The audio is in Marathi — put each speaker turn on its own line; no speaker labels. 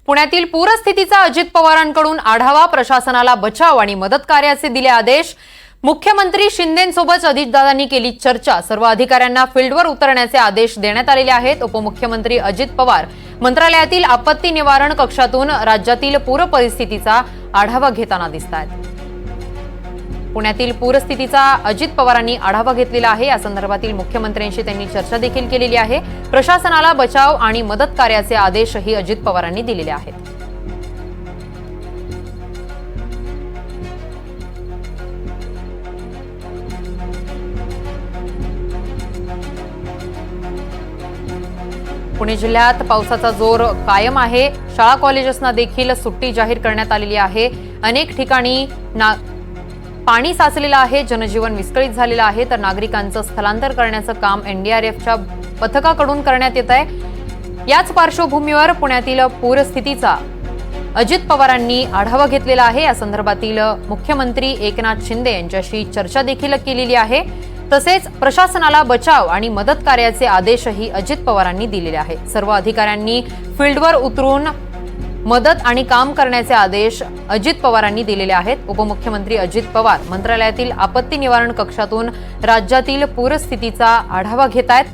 पुण्यातील पूरस्थितीचा अजित पवारांकडून आढावा, प्रशासनाला बचाव आणि मदत कार्याचे दिले आदेश। मुख्यमंत्री शिंदेंसोबत अजितदादांनी केली चर्चा। सर्व अधिकाऱ्यांना फील्डवर उतरण्याचे आदेश देण्यात आलेले आहेत। उपमुख्यमंत्री अजित पवार मंत्रालयातील आपत्ती निवारण कक्षातून राज्यातील पूर परिस्थितीचा आढावा घेताना दिसतात। पुण्यातील पूरस्थितीचा अजित पवारांनी आढावा घेतलेला आहे। या संदर्भातील मुख्यमंत्र्यांशी त्यांनी चर्चा देखील केलेली आहे। प्रशासनाला बचाव आणि मदत कार्याचे आदेशही अजित पवारांनी दिलेले आहेत। पुणे जिल्ह्यात पावसाचा जोर कायम आहे। शाळा कॉलेजेसना देखील सुट्टी जाहीर करण्यात आलेली आहे। अनेक ठिकाणी पाणी साचलेलं आहे, जनजीवन विस्कळीत झालेलं आहे, तर नागरिकांचं स्थलांतर करण्याचं काम एनडीआरएफच्या पथकाकडून करण्यात येत आहे। याच पार्श्वभूमीवर पुण्यातील पूरस्थितीचा अजित पवारांनी आढावा घेतलेला आहे। या संदर्भातील मुख्यमंत्री एकनाथ शिंदे यांच्याशी चर्चा देखील केलेली आहे। तसेच प्रशासनाला बचाव आणि मदत कार्याचे आदेशही अजित पवारांनी दिलेले आहेत। सर्व अधिकाऱ्यांनी फील्डवर उतरून मदत आणि काम करण्याचे आदेश अजित पवारांनी दिलेले आहेत। उपमुख्यमंत्री अजित पवार मंत्रालयातील आपत्ती निवारण कक्षातून राज्यातील पूरस्थितीचा आढावा घेत आहेत।